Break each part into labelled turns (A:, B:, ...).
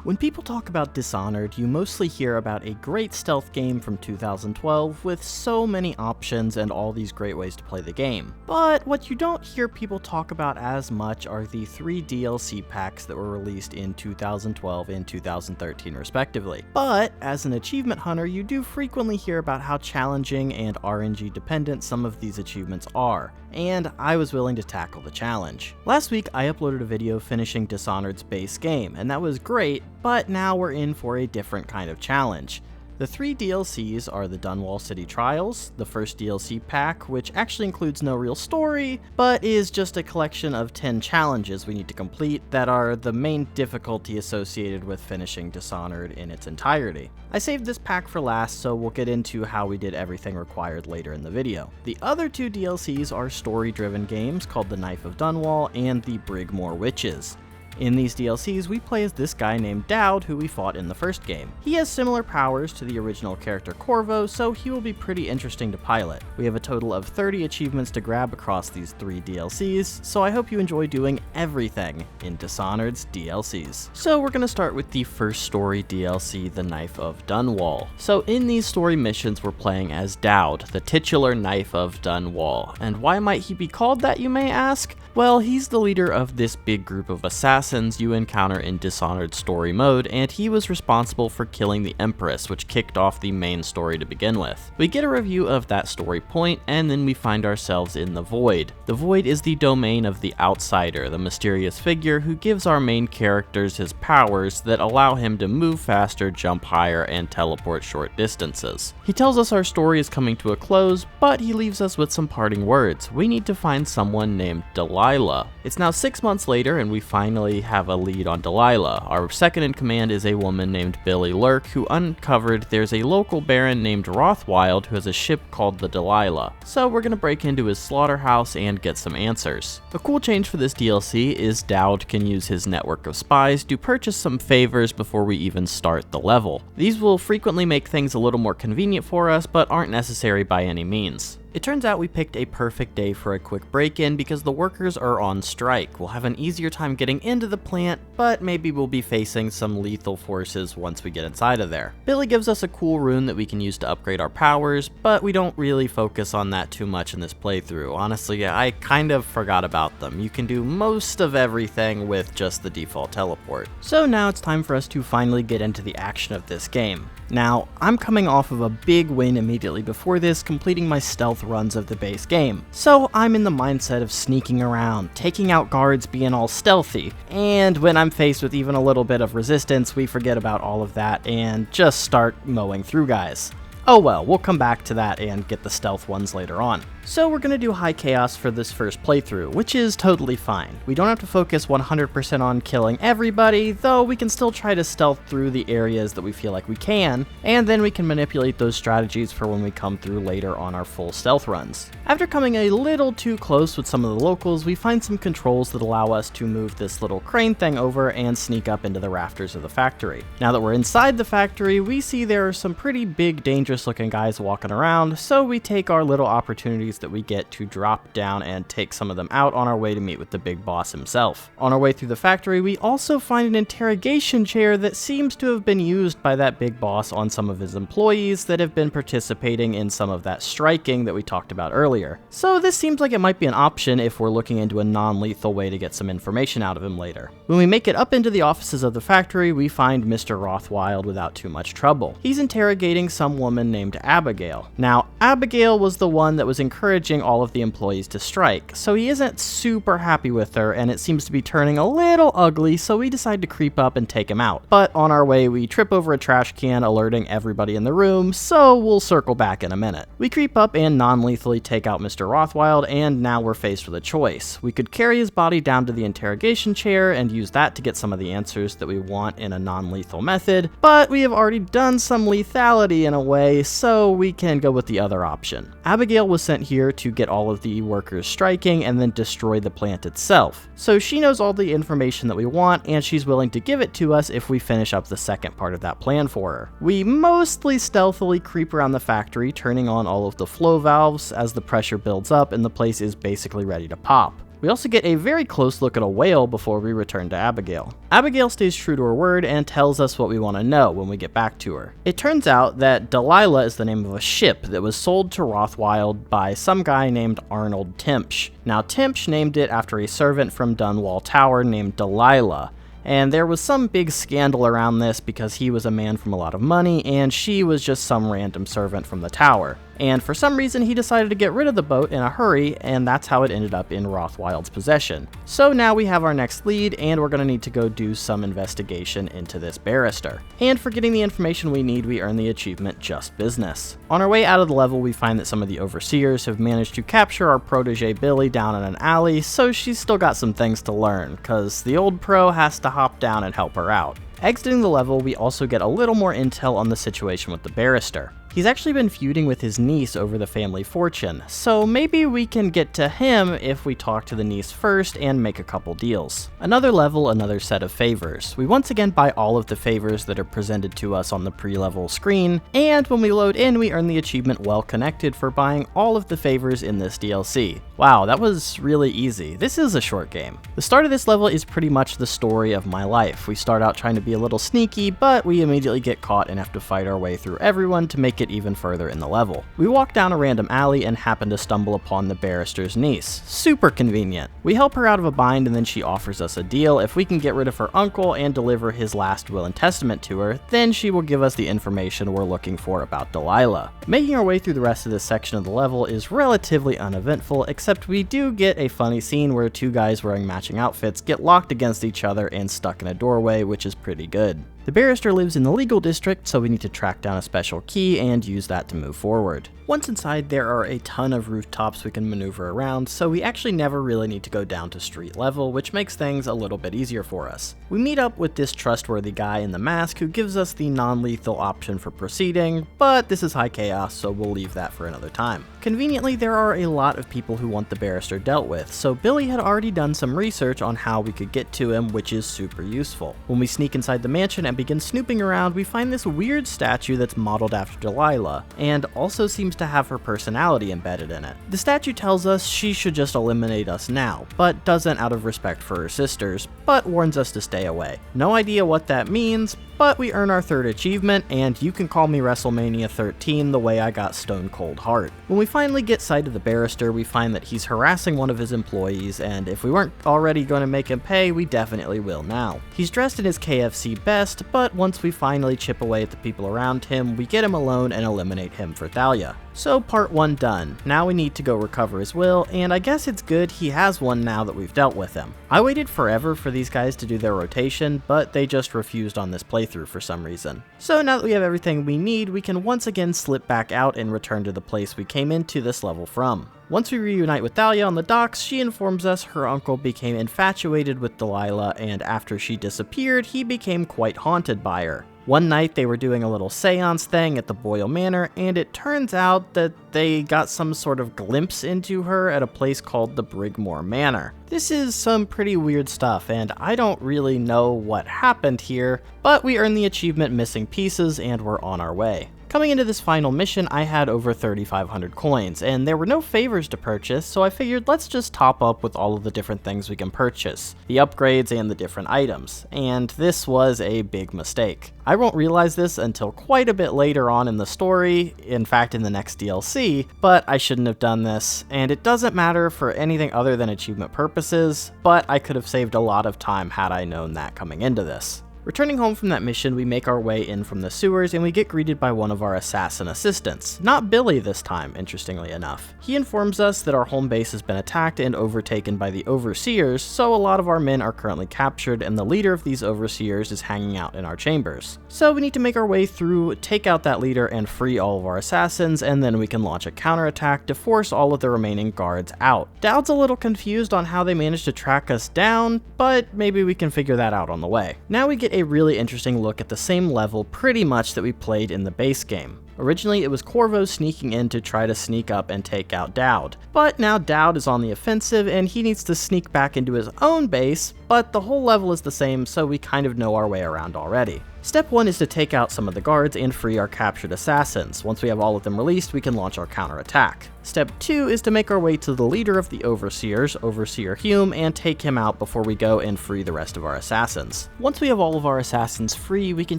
A: When people talk about Dishonored, you mostly hear about a great stealth game from 2012 with so many options and all these great ways to play the game. But what you don't hear people talk about as much are the 3 DLC packs that were released in 2012 and 2013 respectively. But as an achievement hunter, you do frequently hear about how challenging and RNG dependent some of these achievements are, and I was willing to tackle the challenge. Last week I uploaded a video finishing Dishonored's base game, and that was great, but now we're in for a different kind of challenge. The 3 DLCs are the Dunwall City Trials, the first DLC pack, which actually includes no real story, but is just a collection of 10 challenges we need to complete that are the main difficulty associated with finishing Dishonored in its entirety. I saved this pack for last, so we'll get into how we did everything required later in the video. The other 2 DLCs are story-driven games called the Knife of Dunwall and the Brigmore Witches. In these DLCs, we play as this guy named Dowd, who we fought in the first game. He has similar powers to the original character Corvo, so he will be pretty interesting to pilot. We have a total of 30 achievements to grab across these 3 DLCs, so I hope you enjoy doing everything in Dishonored's DLCs. So we're gonna start with the first story DLC, the Knife of Dunwall. So in these story missions, we're playing as Dowd, the titular Knife of Dunwall. And why might he be called that, you may ask? Well, he's the leader of this big group of assassins you encounter in Dishonored story mode, and he was responsible for killing the Empress, which kicked off the main story to begin with. We get a review of that story point, and then we find ourselves in the Void. The Void is the domain of the Outsider, the mysterious figure who gives our main characters his powers that allow him to move faster, jump higher, and teleport short distances. He tells us our story is coming to a close, but he leaves us with some parting words. We need to find someone named Delilah. It's now 6 months later, and we finally have a lead on Delilah. Our second in command is a woman named Billy Lurk, who uncovered there's a local baron named Rothwild who has a ship called the Delilah. So we're gonna break into his slaughterhouse and get some answers. A cool change for this DLC is Dowd can use his network of spies to purchase some favors before we even start the level. These will frequently make things a little more convenient for us, but aren't necessary by any means. It turns out we picked a perfect day for a quick break-in because the workers are on strike. We'll have an easier time getting into the plant, but maybe we'll be facing some lethal forces once we get inside of there. Billy gives us a cool rune that we can use to upgrade our powers, but we don't really focus on that too much in this playthrough. Honestly, I kind of forgot about them. You can do most of everything with just the default teleport. So now it's time for us to finally get into the action of this game. Now, I'm coming off of a big win immediately before this, completing my stealth runs of the base game. So I'm in the mindset of sneaking around, taking out guards, being all stealthy. And when I'm faced with even a little bit of resistance, we forget about all of that and just start mowing through guys. Oh well, we'll come back to that and get the stealth ones later on. So we're gonna do high chaos for this first playthrough, which is totally fine. We don't have to focus 100% on killing everybody, though we can still try to stealth through the areas that we feel like we can, and then we can manipulate those strategies for when we come through later on our full stealth runs. After coming a little too close with some of the locals, we find some controls that allow us to move this little crane thing over and sneak up into the rafters of the factory. Now that we're inside the factory, we see there are some pretty big, dangerous looking guys walking around, so we take our little opportunities that we get to drop down and take some of them out on our way to meet with the big boss himself. On our way through the factory, we also find an interrogation chair that seems to have been used by that big boss on some of his employees that have been participating in some of that striking that we talked about earlier. So this seems like it might be an option if we're looking into a non-lethal way to get some information out of him later. When we make it up into the offices of the factory, we find Mr. Rothwild without too much trouble. He's interrogating some woman named Abigail. Now, Abigail was the one that was encouraging all of the employees to strike, so he isn't super happy with her, and it seems to be turning a little ugly, so we decide to creep up and take him out. But on our way, we trip over a trash can, alerting everybody in the room, so we'll circle back in a minute. We creep up and non-lethally take out Mr. Rothwild, and now we're faced with a choice. We could carry his body down to the interrogation chair and use that to get some of the answers that we want in a non-lethal method, but we have already done some lethality in a way, so we can go with the other option. Abigail was sent here to get all of the workers striking and then destroy the plant itself. So she knows all the information that we want, and she's willing to give it to us if we finish up the second part of that plan for her. We mostly stealthily creep around the factory, turning on all of the flow valves as the pressure builds up and the place is basically ready to pop. We also get a very close look at a whale before we return to Abigail. Abigail stays true to her word and tells us what we want to know when we get back to her. It turns out that Delilah is the name of a ship that was sold to Rothwild by some guy named Arnold Timpsch. Now Timpsch named it after a servant from Dunwall Tower named Delilah. And there was some big scandal around this because he was a man from a lot of money and she was just some random servant from the tower. And for some reason he decided to get rid of the boat in a hurry, and that's how it ended up in Rothwild's possession. So now we have our next lead, and we're going to need to go do some investigation into this barrister. And for getting the information we need, we earn the achievement Just Business. On our way out of the level, we find that some of the overseers have managed to capture our protege Billy down in an alley, so she's still got some things to learn, cause the old pro has to hop down and help her out. Exiting the level, we also get a little more intel on the situation with the barrister. He's actually been feuding with his niece over the family fortune, so maybe we can get to him if we talk to the niece first and make a couple deals. Another level, another set of favors. We once again buy all of the favors that are presented to us on the pre-level screen, and when we load in, we earn the achievement Well Connected for buying all of the favors in this DLC. Wow, that was really easy. This is a short game. The start of this level is pretty much the story of my life. We start out trying to be a little sneaky, but we immediately get caught and have to fight our way through everyone to make it even further in the level. We walk down a random alley and happen to stumble upon the barrister's niece. Super convenient. We help her out of a bind and then she offers us a deal. If we can get rid of her uncle and deliver his last will and testament to her, then she will give us the information we're looking for about Delilah. Making our way through the rest of this section of the level is relatively uneventful, except we do get a funny scene where two guys wearing matching outfits get locked against each other and stuck in a doorway, which is pretty good. The barrister lives in the legal district, so we need to track down a special key and use that to move forward. Once inside, there are a ton of rooftops we can maneuver around, so we actually never really need to go down to street level, which makes things a little bit easier for us. We meet up with this trustworthy guy in the mask who gives us the non-lethal option for proceeding, but this is high chaos, so we'll leave that for another time. Conveniently, there are a lot of people who want the barrister dealt with, so Billy had already done some research on how we could get to him, which is super useful. When we sneak inside the mansion and begin snooping around, we find this weird statue that's modeled after Delilah, and also seems to have her personality embedded in it. The statue tells us she should just eliminate us now, but doesn't out of respect for her sisters, but warns us to stay away. No idea what that means, but we earn our third achievement, and you can call me WrestleMania 13 the way I got Stone Cold Heart. When we finally get sight of the barrister, we find that he's harassing one of his employees, and if we weren't already going to make him pay, we definitely will now. He's dressed in his KFC best, but once we finally chip away at the people around him, we get him alone and eliminate him for Thalia. So part 1 done. Now we need to go recover his will, and I guess it's good he has one now that we've dealt with him. I waited forever for these guys to do their rotation, but they just refused on this playthrough for some reason. So now that we have everything we need, we can once again slip back out and return to the place we came into this level from. Once we reunite with Thalia on the docks, she informs us her uncle became infatuated with Delilah, and after she disappeared, he became quite haunted by her. One night they were doing a little seance thing at the Boyle Manor, and it turns out that they got some sort of glimpse into her at a place called the Brigmore Manor. This is some pretty weird stuff, and I don't really know what happened here, but we earned the achievement Missing Pieces and we're on our way. Coming into this final mission, I had over 3,500 coins, and there were no favors to purchase, so I figured let's just top up with all of the different things we can purchase, the upgrades and the different items, and this was a big mistake. I won't realize this until quite a bit later on in the story, in fact in the next DLC, but I shouldn't have done this, and it doesn't matter for anything other than achievement purposes, but I could have saved a lot of time had I known that coming into this. Returning home from that mission, we make our way in from the sewers and we get greeted by one of our assassin assistants. Not Billy this time, interestingly enough. He informs us that our home base has been attacked and overtaken by the overseers, so a lot of our men are currently captured and the leader of these overseers is hanging out in our chambers. So we need to make our way through, take out that leader and free all of our assassins, and then we can launch a counterattack to force all of the remaining guards out. Dowd's a little confused on how they managed to track us down, but maybe we can figure that out on the way. Now we get a really interesting look at the same level pretty much that we played in the base game. Originally, it was Corvo sneaking in to try to sneak up and take out Dowd, but now Dowd is on the offensive and he needs to sneak back into his own base, but the whole level is the same, so we kind of know our way around already. Step 1 is to take out some of the guards and free our captured assassins. Once we have all of them released, we can launch our counterattack. Step 2 is to make our way to the leader of the Overseers, Overseer Hume, and take him out before we go and free the rest of our assassins. Once we have all of our assassins free, we can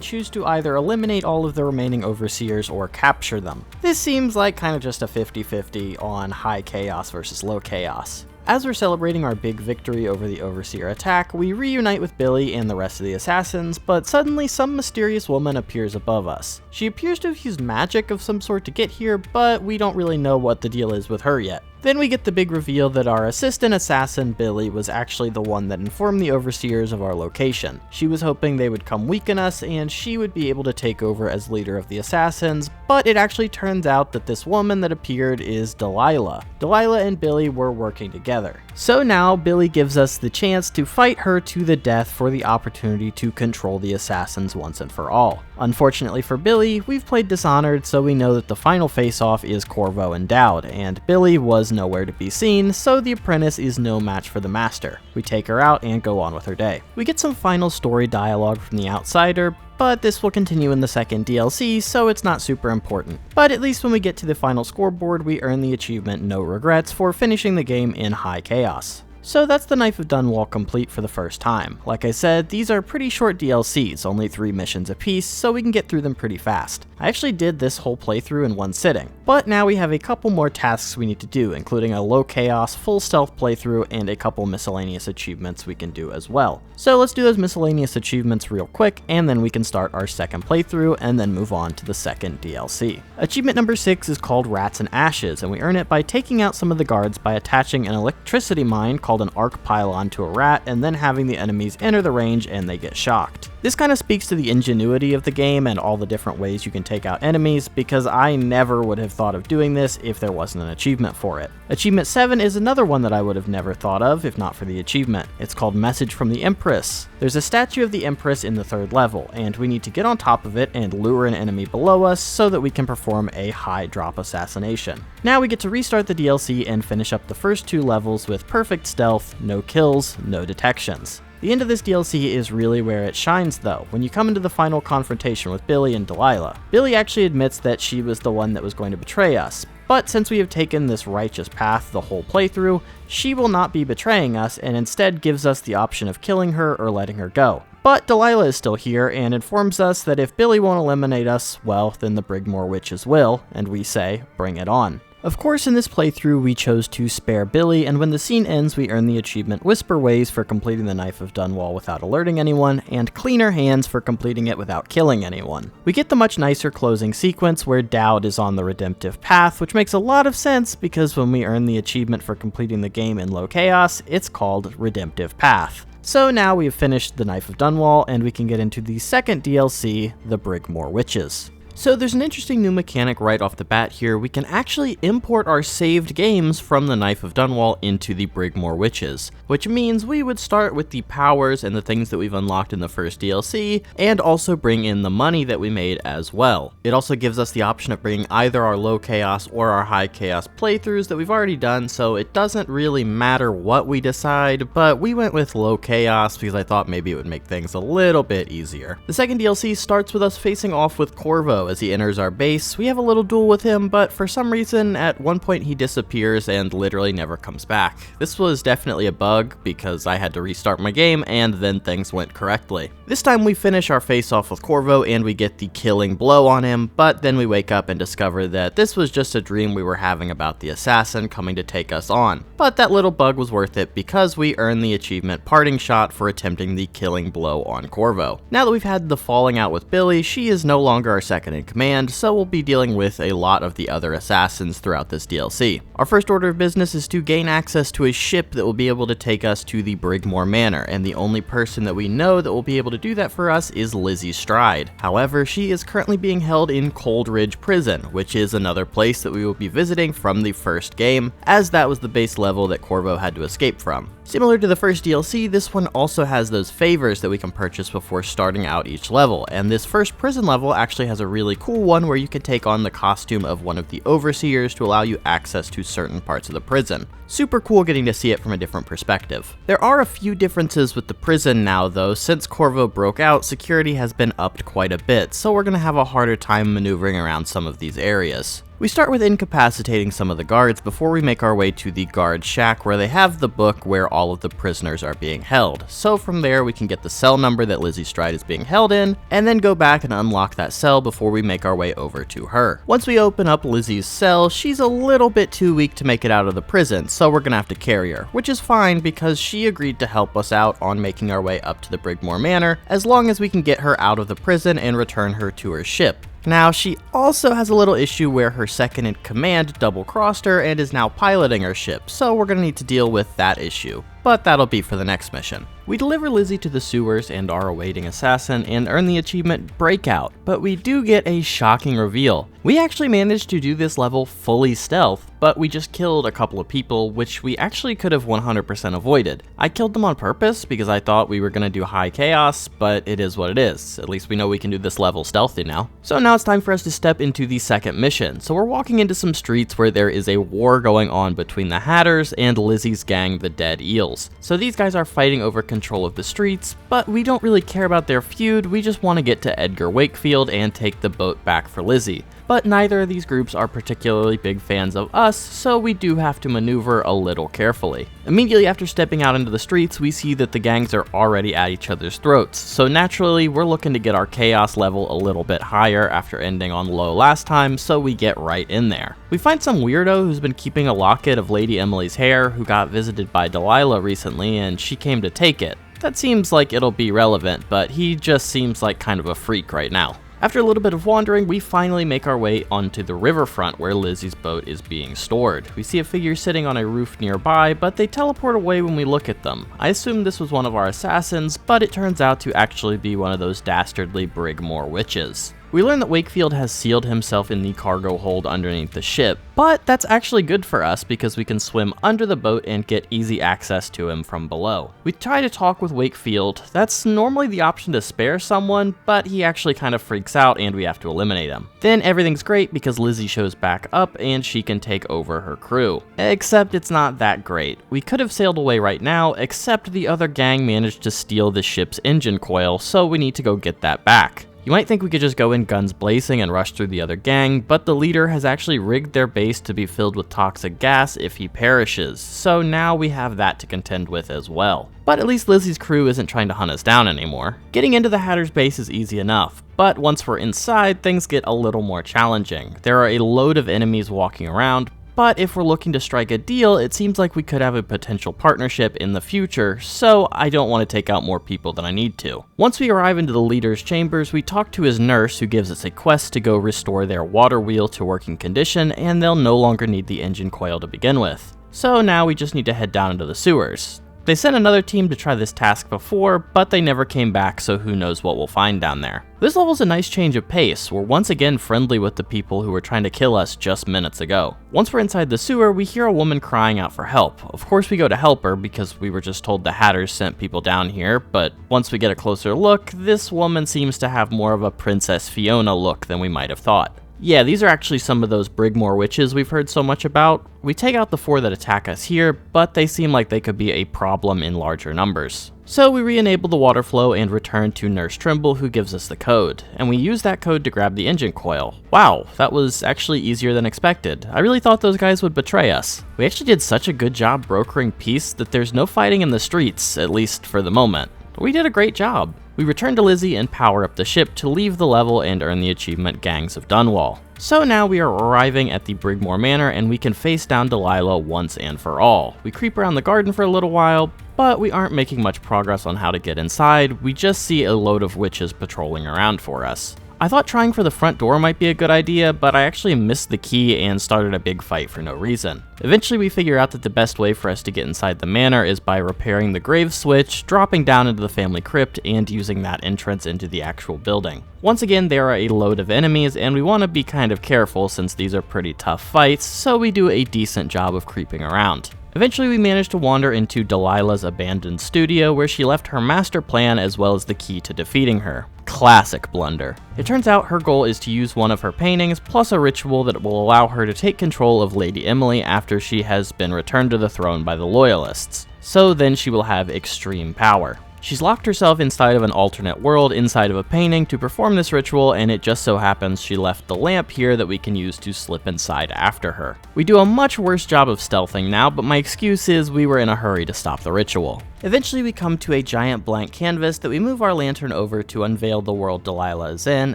A: choose to either eliminate all of the remaining Overseers or capture them. This seems like kind of just a 50-50 on high chaos versus low chaos. As we're celebrating our big victory over the Overseer attack, we reunite with Billy and the rest of the assassins, but suddenly some mysterious woman appears above us. She appears to have used magic of some sort to get here, but we don't really know what the deal is with her yet. Then we get the big reveal that our assistant assassin, Billy, was actually the one that informed the Overseers of our location. She was hoping they would come weaken us and she would be able to take over as leader of the assassins, but it actually turns out that this woman that appeared is Delilah. Delilah and Billy were working together. So now Billy gives us the chance to fight her to the death for the opportunity to control the assassins once and for all. Unfortunately for Billy, we've played Dishonored, so we know that the final face-off is Corvo and Dowd, and Billy was nowhere to be seen, so the apprentice is no match for the master. We take her out and go on with her day. We get some final story dialogue from the outsider, but this will continue in the second DLC, so it's not super important. But at least when we get to the final scoreboard, we earn the achievement No Regrets for finishing the game in high chaos. So that's the Knife of Dunwall complete for the first time. Like I said, these are pretty short DLCs, only 3 missions apiece, so we can get through them pretty fast. I actually did this whole playthrough in one sitting, but now we have a couple more tasks we need to do, including a low chaos, full stealth playthrough, and a couple miscellaneous achievements we can do as well. So let's do those miscellaneous achievements real quick, and then we can start our second playthrough, and then move on to the second DLC. Achievement number 6 is called Rats and Ashes, and we earn it by taking out some of the guards by attaching an electricity mine called an arc pylon to a rat and then having the enemies enter the range and they get shocked. This kind of speaks to the ingenuity of the game and all the different ways you can take out enemies, because I never would have thought of doing this if there wasn't an achievement for it. Achievement 7 is another one that I would have never thought of if not for the achievement. It's called Message from the Empress. There's a statue of the Empress in the 3rd level, and we need to get on top of it and lure an enemy below us so that we can perform a high drop assassination. Now we get to restart the DLC and finish up the first 2 levels with perfect stealth, no kills, no detections. The end of this DLC is really where it shines though, when you come into the final confrontation with Billy and Delilah. Billy actually admits that she was the one that was going to betray us, but since we have taken this righteous path the whole playthrough, she will not be betraying us and instead gives us the option of killing her or letting her go. But Delilah is still here and informs us that if Billy won't eliminate us, well, then the Brigmore Witches will, and we say, bring it on. Of course, in this playthrough, we chose to spare Billy, and when the scene ends, we earn the achievement Whisper Ways for completing the Knife of Dunwall without alerting anyone, and Cleaner Hands for completing it without killing anyone. We get the much nicer closing sequence where Dowd is on the redemptive path, which makes a lot of sense because when we earn the achievement for completing the game in low chaos, it's called Redemptive Path. So now we have finished the Knife of Dunwall, and we can get into the second DLC, the Brigmore Witches. So there's an interesting new mechanic right off the bat here. We can actually import our saved games from the Knife of Dunwall into the Brigmore Witches, which means we would start with the powers and the things that we've unlocked in the first DLC, and also bring in the money that we made as well. It also gives us the option of bringing either our low chaos or our high chaos playthroughs that we've already done, so it doesn't really matter what we decide, but we went with low chaos because I thought maybe it would make things a little bit easier. The second DLC starts with us facing off with Corvo. As he enters our base, we have a little duel with him, but for some reason, at one point he disappears and literally never comes back. This was definitely a bug because I had to restart my game and then things went correctly. This time we finish our face-off with Corvo and we get the killing blow on him, but then we wake up and discover that this was just a dream we were having about the assassin coming to take us on. But that little bug was worth it because we earned the achievement Parting Shot for attempting the killing blow on Corvo. Now that we've had the falling out with Billy, she is no longer our second in command, so we'll be dealing with a lot of the other assassins throughout this DLC. Our first order of business is to gain access to a ship that will be able to take us to the Brigmore Manor, and the only person that we know that will be able to do that for us is Lizzie Stride. However, she is currently being held in Coldridge Prison, which is another place that we will be visiting from the first game, as that was the base level that Corvo had to escape from. Similar to the first DLC, this one also has those favors that we can purchase before starting out each level, and this first prison level actually has a really cool one where you can take on the costume of one of the overseers to allow you access to certain parts of the prison. Super cool getting to see it from a different perspective. There are a few differences with the prison now though. Since Corvo broke out, security has been upped quite a bit, so we're going to have a harder time maneuvering around some of these areas. We start with incapacitating some of the guards before we make our way to the guard shack where they have the book where all of the prisoners are being held. So from there we can get the cell number that Lizzie Stride is being held in, and then go back and unlock that cell before we make our way over to her. Once we open up Lizzie's cell, she's a little bit too weak to make it out of the prison, so we're gonna have to carry her, which is fine because she agreed to help us out on making our way up to the Brigmore Manor, as long as we can get her out of the prison and return her to her ship. Now, she also has a little issue where her second in command double-crossed her and is now piloting her ship, so we're gonna need to deal with that issue. But that'll be for the next mission. We deliver Lizzie to the sewers and our awaiting assassin and earn the achievement Breakout, but we do get a shocking reveal. We actually managed to do this level fully stealth, but we just killed a couple of people, which we actually could have 100% avoided. I killed them on purpose because I thought we were going to do high chaos, but it is what it is. At least we know we can do this level stealthy now. So now it's time for us to step into the second mission. So we're walking into some streets where there is a war going on between the Hatters and Lizzie's gang, the Dead Eels. So these guys are fighting over control of the streets, but we don't really care about their feud, we just want to get to Edgar Wakefield and take the boat back for Lizzie. But neither of these groups are particularly big fans of us, so we do have to maneuver a little carefully. Immediately after stepping out into the streets, we see that the gangs are already at each other's throats, so naturally we're looking to get our chaos level a little bit higher after ending on low last time, so we get right in there. We find some weirdo who's been keeping a locket of Lady Emily's hair who got visited by Delilah recently and she came to take it. That seems like it'll be relevant, but he just seems like kind of a freak right now. After a little bit of wandering, we finally make our way onto the riverfront where Lizzie's boat is being stored. We see a figure sitting on a roof nearby, but they teleport away when we look at them. I assumed this was one of our assassins, but it turns out to actually be one of those dastardly Brigmore Witches. We learn that Wakefield has sealed himself in the cargo hold underneath the ship, but that's actually good for us because we can swim under the boat and get easy access to him from below. We try to talk with Wakefield. That's normally the option to spare someone, but he actually kind of freaks out and we have to eliminate him. Then everything's great because Lizzie shows back up and she can take over her crew. Except it's not that great. We could have sailed away right now, except the other gang managed to steal the ship's engine coil, so we need to go get that back. You might think we could just go in guns blazing and rush through the other gang, but the leader has actually rigged their base to be filled with toxic gas if he perishes, so now we have that to contend with as well. But at least Lizzie's crew isn't trying to hunt us down anymore. Getting into the Hatter's base is easy enough, but once we're inside, things get a little more challenging. There are a load of enemies walking around, but if we're looking to strike a deal, it seems like we could have a potential partnership in the future, so I don't want to take out more people than I need to. Once we arrive into the leader's chambers, we talk to his nurse who gives us a quest to go restore their water wheel to working condition, and they'll no longer need the engine coil to begin with. So now we just need to head down into the sewers. They sent another team to try this task before, but they never came back, so who knows what we'll find down there. This level's a nice change of pace. We're once again friendly with the people who were trying to kill us just minutes ago. Once we're inside the sewer, we hear a woman crying out for help. Of course we go to help her because we were just told the Hatters sent people down here, but once we get a closer look, this woman seems to have more of a Princess Fiona look than we might have thought. Yeah, these are actually some of those Brigmore Witches we've heard so much about. We take out the 4 that attack us here, but they seem like they could be a problem in larger numbers. So we re-enable the water flow and return to Nurse Trimble, who gives us the code, and we use that code to grab the engine coil. Wow, that was actually easier than expected. I really thought those guys would betray us. We actually did such a good job brokering peace that there's no fighting in the streets, at least for the moment. We did a great job. We return to Lizzie and power up the ship to leave the level and earn the achievement Knife of Dunwall. So now we are arriving at the Brigmore Manor and we can face down Delilah once and for all. We creep around the garden for a little while, but we aren't making much progress on how to get inside. We just see a load of witches patrolling around for us. I thought trying for the front door might be a good idea, but I actually missed the key and started a big fight for no reason. Eventually we figure out that the best way for us to get inside the manor is by repairing the grave switch, dropping down into the family crypt, and using that entrance into the actual building. Once again, there are a load of enemies, and we want to be kind of careful since these are pretty tough fights, so we do a decent job of creeping around. Eventually we managed to wander into Delilah's abandoned studio where she left her master plan as well as the key to defeating her. Classic blunder. It turns out her goal is to use one of her paintings plus a ritual that will allow her to take control of Lady Emily after she has been returned to the throne by the Loyalists. So then she will have extreme power. She's locked herself inside of an alternate world inside of a painting to perform this ritual, and it just so happens she left the lamp here that we can use to slip inside after her. We do a much worse job of stealthing now, but my excuse is we were in a hurry to stop the ritual. Eventually we come to a giant blank canvas that we move our lantern over to unveil the world Delilah is in,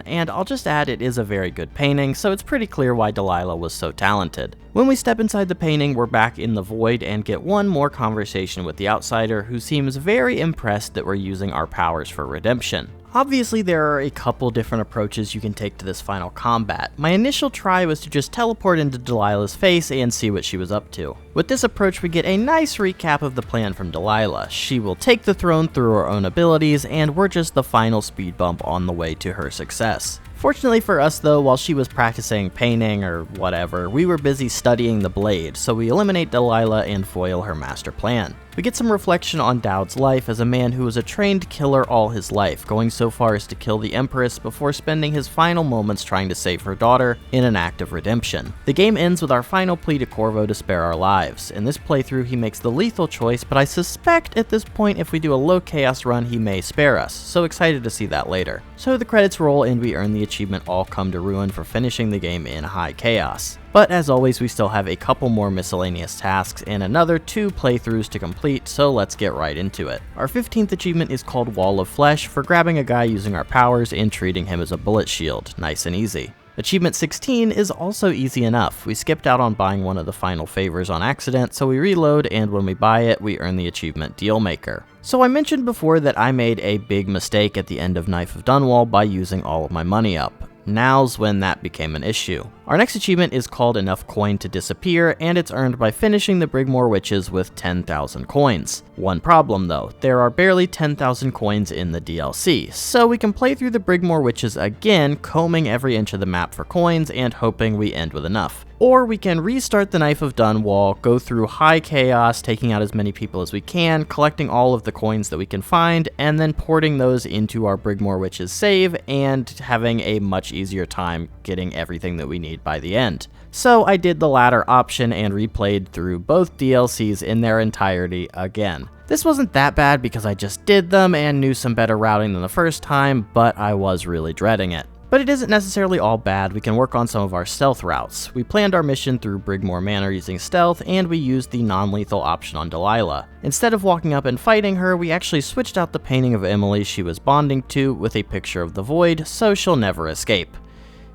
A: and I'll just add it is a very good painting, so it's pretty clear why Delilah was so talented. When we step inside the painting, we're back in the void and get one more conversation with the outsider, who seems very impressed that we're using our powers for redemption. Obviously, there are a couple different approaches you can take to this final combat. My initial try was to just teleport into Delilah's face and see what she was up to. With this approach, we get a nice recap of the plan from Delilah. She will take the throne through her own abilities, and we're just the final speed bump on the way to her success. Fortunately for us though, while she was practicing painting or whatever, we were busy studying the blade, so we eliminate Delilah and foil her master plan. We get some reflection on Dowd's life as a man who was a trained killer all his life, going so far as to kill the Empress before spending his final moments trying to save her daughter in an act of redemption. The game ends with our final plea to Corvo to spare our lives. In this playthrough he makes the lethal choice, but I suspect at this point if we do a low chaos run he may spare us, so excited to see that later. So the credits roll and we earn the achievement All Come to Ruin for finishing the game in high chaos. But as always, we still have a couple more miscellaneous tasks and another 2 playthroughs to complete, so let's get right into it. Our 15th achievement is called Wall of Flesh for grabbing a guy using our powers and treating him as a bullet shield. Nice and easy. Achievement 16 is also easy enough. We skipped out on buying one of the final favors on accident, so we reload, and when we buy it, we earn the achievement Dealmaker. So I mentioned before that I made a big mistake at the end of Knife of Dunwall by using all of my money up. Now's when that became an issue. Our next achievement is called Enough Coin to Disappear, and it's earned by finishing the Brigmore Witches with 10,000 coins. One problem though, there are barely 10,000 coins in the DLC, so we can play through the Brigmore Witches again, combing every inch of the map for coins and hoping we end with enough. Or we can restart the Knife of Dunwall, go through high chaos, taking out as many people as we can, collecting all of the coins that we can find, and then porting those into our Brigmore Witches save, and having a much easier time getting everything that we need by the end. So I did the latter option and replayed through both DLCs in their entirety again. This wasn't that bad because I just did them and knew some better routing than the first time, but I was really dreading it. But it isn't necessarily all bad. We can work on some of our stealth routes. We planned our mission through Brigmore Manor using stealth, and we used the non-lethal option on Delilah. Instead of walking up and fighting her, we actually switched out the painting of Emily she was bonding to with a picture of the Void, so she'll never escape.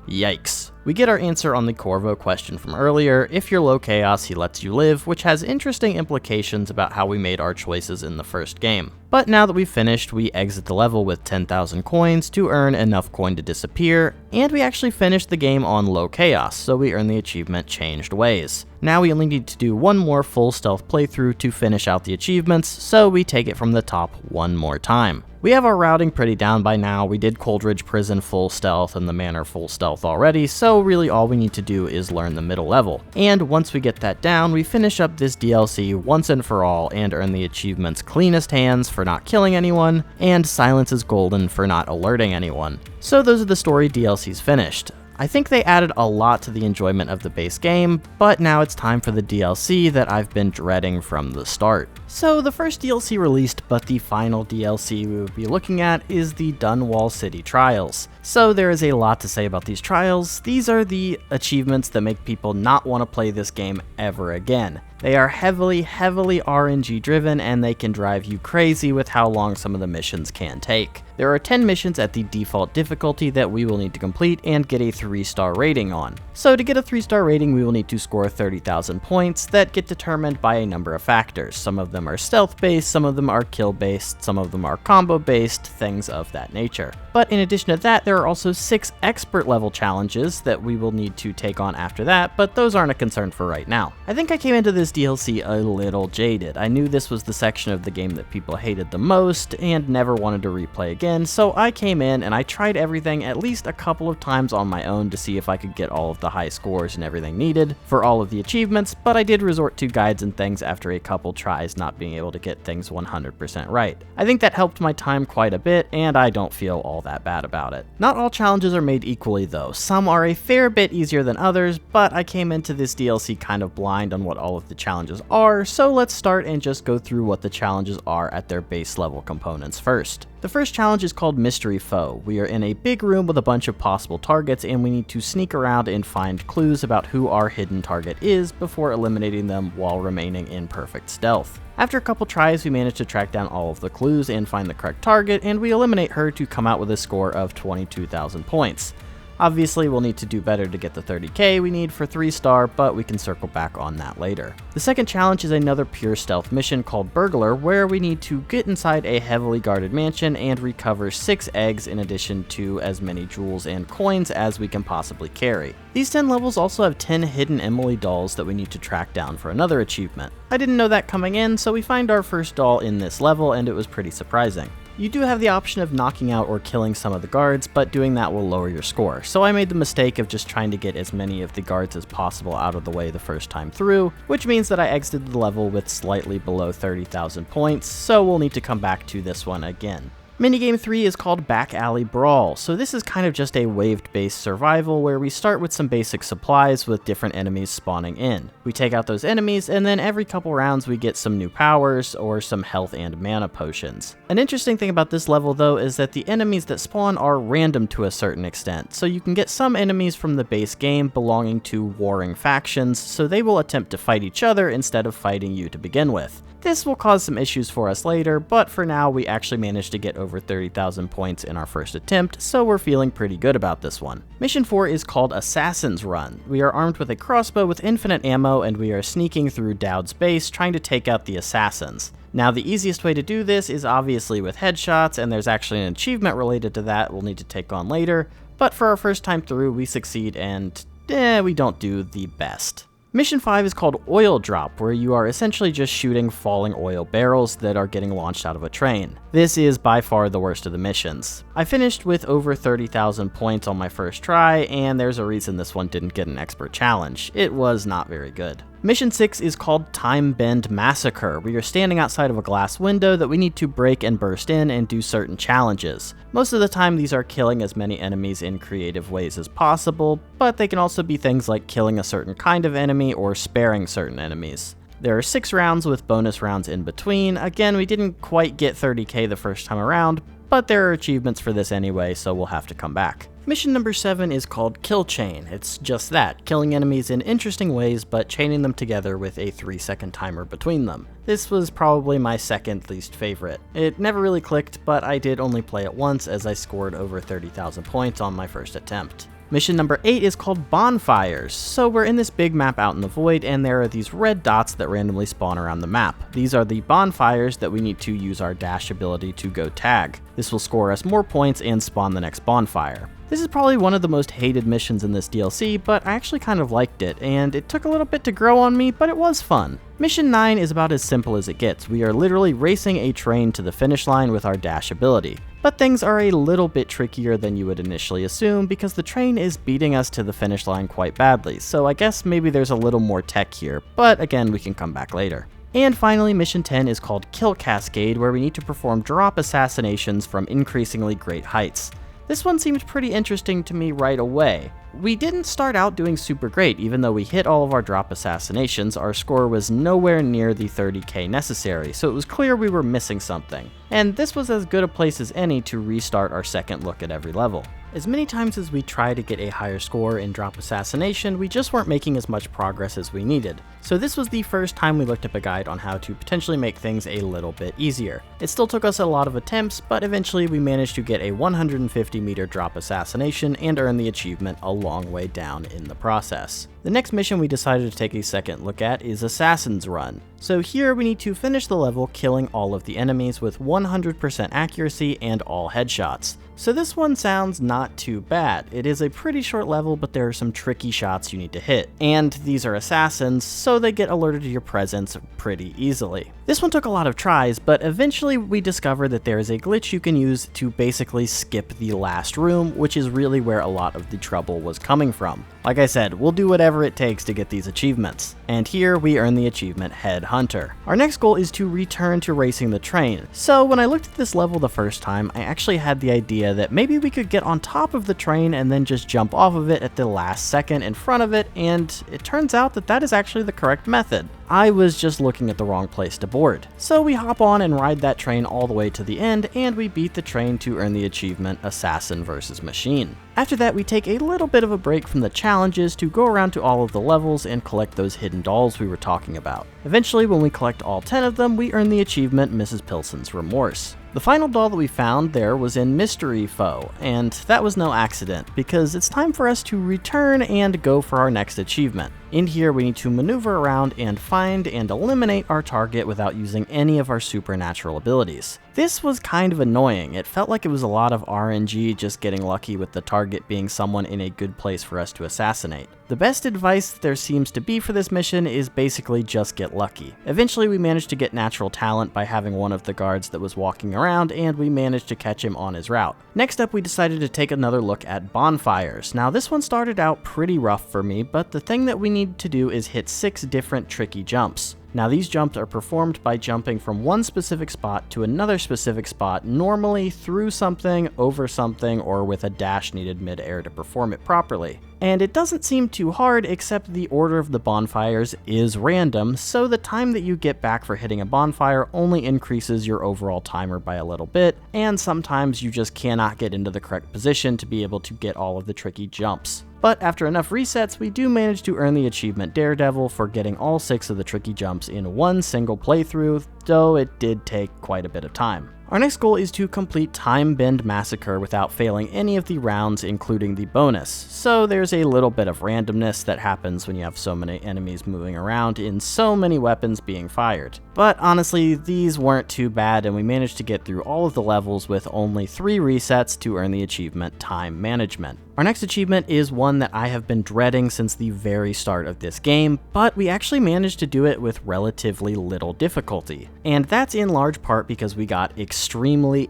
A: Yikes. We get our answer on the Corvo question from earlier. If you're low chaos, he lets you live, which has interesting implications about how we made our choices in the first game. But now that we've finished, we exit the level with 10,000 coins to earn enough coin to disappear, and we actually finished the game on low chaos, so we earn the achievement Changed Ways. Now we only need to do one more full stealth playthrough to finish out the achievements, so we take it from the top one more time. We have our routing pretty down by now. We did Coldridge Prison full stealth and the Manor full stealth already, so really all we need to do is learn the middle level. And once we get that down, we finish up this DLC once and for all and earn the achievements Cleanest Hands for not killing anyone, and Silence is Golden for not alerting anyone. So those are the story DLCs finished. I think they added a lot to the enjoyment of the base game, but now it's time for the DLC that I've been dreading from the start. So the first DLC released, but the final DLC we will be looking at is the Dunwall City Trials. So there is a lot to say about these trials. These are the achievements that make people not want to play this game ever again. They are heavily RNG driven, and they can drive you crazy with how long some of the missions can take. There are 10 missions at the default difficulty that we will need to complete and get a 3-star rating on. So to get a 3-star rating, we will need to score 30,000 points that get determined by a number of factors. Some of them are stealth based, some of them are kill based, some of them are combo based, things of that nature. But in addition to that, there are also 6 expert level challenges that we will need to take on after that, but those aren't a concern for right now. I think I came into this this DLC a little jaded. I knew this was the section of the game that people hated the most and never wanted to replay again, so I came in and I tried everything at least a couple of times on my own to see if I could get all of the high scores and everything needed for all of the achievements, but I did resort to guides and things after a couple tries not being able to get things 100% right. I think that helped my time quite a bit, and I don't feel all that bad about it. Not all challenges are made equally though. Some are a fair bit easier than others, but I came into this DLC kind of blind on what all of the challenges are, so let's start and just go through what the challenges are at their base level components first. The first challenge is called Mystery Foe. We are in a big room with a bunch of possible targets, and we need to sneak around and find clues about who our hidden target is before eliminating them while remaining in perfect stealth. After a couple tries, we manage to track down all of the clues and find the correct target, and we eliminate her to come out with a score of 22,000 points. Obviously, we'll need to do better to get the 30k we need for 3-star, but we can circle back on that later. The second challenge is another pure stealth mission called Burglar, where we need to get inside a heavily guarded mansion and recover 6 eggs in addition to as many jewels and coins as we can possibly carry. These 10 levels also have 10 hidden Emily dolls that we need to track down for another achievement. I didn't know that coming in, so we find our first doll in this level, and it was pretty surprising. You do have the option of knocking out or killing some of the guards, but doing that will lower your score. So I made the mistake of just trying to get as many of the guards as possible out of the way the first time through, which means that I exited the level with slightly below 30,000 points, so we'll need to come back to this one again. Minigame 3 is called Back Alley Brawl, so this is kind of just a wave-based survival where we start with some basic supplies with different enemies spawning in. We take out those enemies, and then every couple rounds we get some new powers or some health and mana potions. An interesting thing about this level though is that the enemies that spawn are random to a certain extent, so you can get some enemies from the base game belonging to warring factions, so they will attempt to fight each other instead of fighting you to begin with. This will cause some issues for us later, but for now we actually managed to get over 30,000 points in our first attempt, so we're feeling pretty good about this one. Mission 4 is called Assassin's Run. We are armed with a crossbow with infinite ammo, and we are sneaking through Dowd's base trying to take out the assassins. Now the easiest way to do this is obviously with headshots, and there's actually an achievement related to that we'll need to take on later, but for our first time through we succeed and we don't do the best. Mission 5 is called Oil Drop, where you are essentially just shooting falling oil barrels that are getting launched out of a train. This is by far the worst of the missions. I finished with over 30,000 points on my first try, and there's a reason this one didn't get an expert challenge. It was not very good. Mission 6 is called Time Bend Massacre. We are standing outside of a glass window that we need to break and burst in and do certain challenges. Most of the time these are killing as many enemies in creative ways as possible, but they can also be things like killing a certain kind of enemy or sparing certain enemies. There are 6 rounds with bonus rounds in between. Again, we didn't quite get 30k the first time around, but there are achievements for this anyway, so we'll have to come back. Mission number 7 is called Kill Chain. It's just that, killing enemies in interesting ways, but chaining them together with a 3-second timer between them. This was probably my second least favorite. It never really clicked, but I did only play it once as I scored over 30,000 points on my first attempt. Mission number 8 is called Bonfires. So we're in this big map out in the void, and there are these red dots that randomly spawn around the map. These are the bonfires that we need to use our dash ability to go tag. This will score us more points and spawn the next bonfire. This is probably one of the most hated missions in this DLC, but I actually kind of liked it, and it took a little bit to grow on me, but it was fun. Mission 9 is about as simple as it gets. We are literally racing a train to the finish line with our dash ability. But things are a little bit trickier than you would initially assume because the train is beating us to the finish line quite badly, so I guess maybe there's a little more tech here, but again, we can come back later. And finally, Mission 10 is called Kill Cascade, where we need to perform drop assassinations from increasingly great heights. This one seemed pretty interesting to me right away. We didn't start out doing super great. Even though we hit all of our drop assassinations, our score was nowhere near the 30k necessary, so it was clear we were missing something. And this was as good a place as any to restart our second look at every level. As many times as we tried to get a higher score in drop assassination, we just weren't making as much progress as we needed. So this was the first time we looked up a guide on how to potentially make things a little bit easier. It still took us a lot of attempts, but eventually we managed to get a 150 meter drop assassination and earn the achievement a long way down in the process. The next mission we decided to take a second look at is Assassin's Run. So here we need to finish the level killing all of the enemies with 100% accuracy and all headshots. So this one sounds not too bad. It is a pretty short level, but there are some tricky shots you need to hit. And these are assassins, so they get alerted to your presence pretty easily. This one took a lot of tries, but eventually we discovered that there is a glitch you can use to basically skip the last room, which is really where a lot of the trouble was coming from. Like I said, we'll do whatever it takes to get these achievements. And here we earn the achievement Head Hunter. Our next goal is to return to racing the train. So when I looked at this level the first time, I actually had the idea that maybe we could get on top of the train and then just jump off of it at the last second in front of it, and it turns out that that is actually the correct method. I was just looking at the wrong place to board. So we hop on and ride that train all the way to the end, and we beat the train to earn the achievement Assassin vs. Machine. After that, we take a little bit of a break from the challenges to go around to all of the levels and collect those hidden dolls we were talking about. Eventually, when we collect all 10 of them, we earn the achievement Mrs. Pilson's Remorse. The final doll that we found there was in Mystery Foe, and that was no accident, because it's time for us to return and go for our next achievement. In here, we need to maneuver around and find and eliminate our target without using any of our supernatural abilities. This was kind of annoying. It felt like it was a lot of RNG just getting lucky with the target being someone in a good place for us to assassinate. The best advice there seems to be for this mission is basically just get lucky. Eventually we managed to get natural talent by having one of the guards that was walking around, and we managed to catch him on his route. Next up, we decided to take another look at bonfires. Now this one started out pretty rough for me, but the thing that we need to do is hit 6 different tricky jumps. Now these jumps are performed by jumping from one specific spot to another specific spot, normally through something, over something, or with a dash needed mid-air to perform it properly. And it doesn't seem too hard, except the order of the bonfires is random, so the time that you get back for hitting a bonfire only increases your overall timer by a little bit, and sometimes you just cannot get into the correct position to be able to get all of the tricky jumps. But after enough resets, we do manage to earn the achievement Daredevil for getting all 6 of the tricky jumps in one single playthrough, though it did take quite a bit of time. Our next goal is to complete Time Bend Massacre without failing any of the rounds, including the bonus. So there's a little bit of randomness that happens when you have so many enemies moving around and so many weapons being fired. But honestly, these weren't too bad, and we managed to get through all of the levels with only 3 resets to earn the achievement Time Management. Our next achievement is one that I have been dreading since the very start of this game, but we actually managed to do it with relatively little difficulty. And that's in large part because we got extremely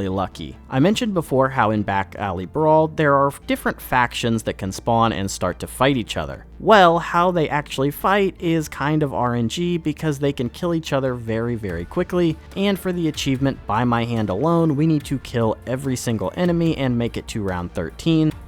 A: lucky. I mentioned before how in Back Alley Brawl, there are different factions that can spawn and start to fight each other. Well, how they actually fight is kind of RNG because they can kill each other very quickly, and for the achievement By My Hand Alone, we need to kill every single enemy and make it to round 13.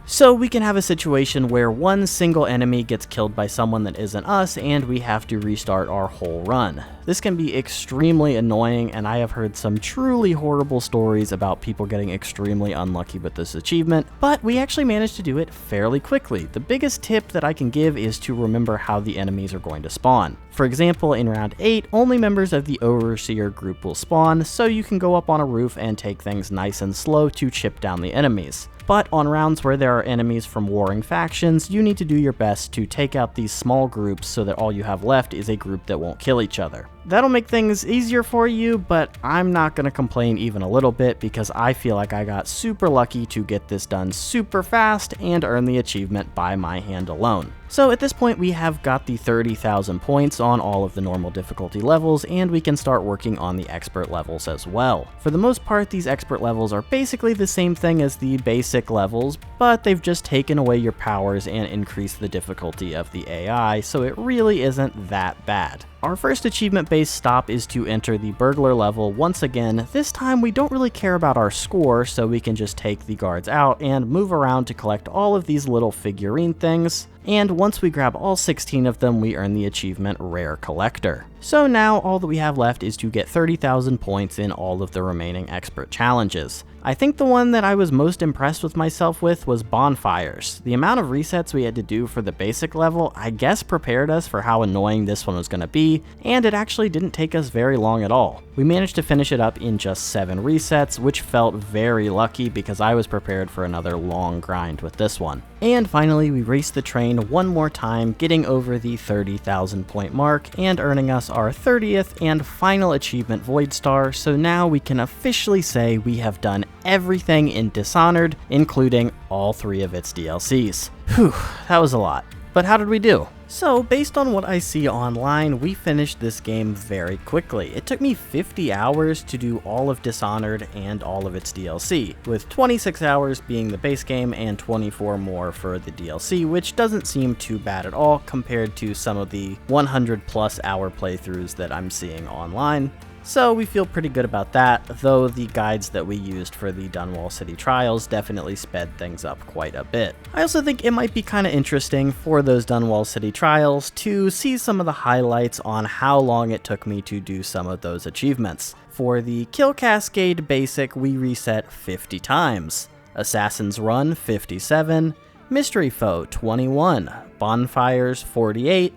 A: So we can have a situation where one single enemy gets killed by someone that isn't us, and we have to restart our whole run. This can be extremely annoying, and I have heard some truly horrible stories about people getting extremely unlucky with this achievement, but we actually managed to do it fairly quickly. The biggest tip that I can give is to remember how the enemies are going to spawn. For example, in round 8, only members of the Overseer group will spawn, so you can go up on a roof and take things nice and slow to chip down the enemies. But on rounds where there are enemies from warring factions, you need to do your best to take out these small groups so that all you have left is a group that won't kill each other. That'll make things easier for you, but I'm not going to complain even a little bit because I feel like I got super lucky to get this done super fast and earn the achievement By My Hand Alone. So at this point we have got the 30,000 points on all of the normal difficulty levels, and we can start working on the expert levels as well. For the most part, these expert levels are basically the same thing as the basic levels, but they've just taken away your powers and increased the difficulty of the AI, so it really isn't that bad. Our first achievement-based stop is to enter the burglar level once again. This time we don't really care about our score, so we can just take the guards out and move around to collect all of these little figurine things. And once we grab all 16 of them, we earn the achievement Rare Collector. So now all that we have left is to get 30,000 points in all of the remaining expert challenges. I think the one that I was most impressed with myself with was bonfires. The amount of resets we had to do for the basic level, I guess, prepared us for how annoying this one was going to be, DLC, and it actually didn't take us very long at all. We managed to finish it up in just 7 resets, which felt very lucky because I was prepared for another long grind with this one. And finally, we raced the train one more time, getting over the 30,000 point mark and earning us our 30th and final achievement Void Star, so now we can officially say we have done everything in Dishonored, including all 3 of its DLCs. Whew, that was a lot. But how did we do? So, based on what I see online, we finished this game very quickly. It took me 50 hours to do all of Dishonored and all of its DLC, with 26 hours being the base game and 24 more for the DLC, which doesn't seem too bad at all compared to some of the 100+ hour playthroughs that I'm seeing online. So we feel pretty good about that, though the guides that we used for the Dunwall City Trials definitely sped things up quite a bit. I also think it might be kind of interesting for those Dunwall City Trials to see some of the highlights on how long it took me to do some of those achievements. For the Kill Cascade Basic, we reset 50 times, Assassin's Run 57, Mystery Foe 21, Bonfires 48,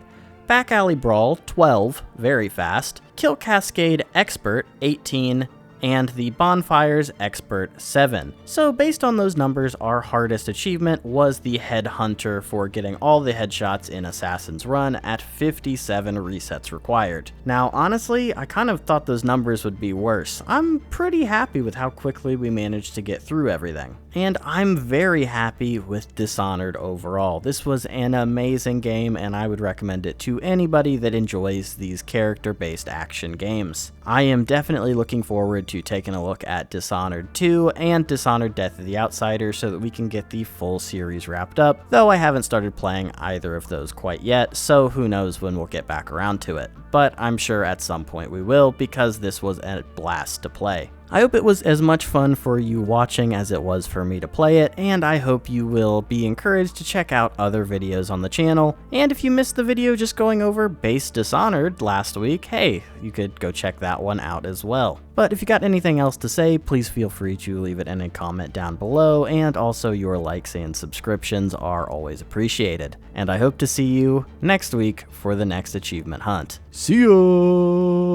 A: Back Alley Brawl 12, very fast, Kill Cascade Expert 18, and the Bonfires Expert 7. So based on those numbers, our hardest achievement was the Headhunter for getting all the headshots in Assassin's Run at 57 resets required. Now honestly, I kind of thought those numbers would be worse. I'm pretty happy with how quickly we managed to get through everything. And I'm very happy with Dishonored overall. This was an amazing game, and I would recommend it to anybody that enjoys these character-based action games. I am definitely looking forward to taking a look at Dishonored 2 and Dishonored Death of the Outsider so that we can get the full series wrapped up, though I haven't started playing either of those quite yet, so who knows when we'll get back around to it. But I'm sure at some point we will, because this was a blast to play. I hope it was as much fun for you watching as it was for me to play it, and I hope you will be encouraged to check out other videos on the channel. And if you missed the video just going over base Dishonored last week, hey, you could go check that one out as well. But if you got anything else to say, please feel free to leave it in a comment down below, and also your likes and subscriptions are always appreciated. And I hope to see you next week for the next achievement hunt. See ya!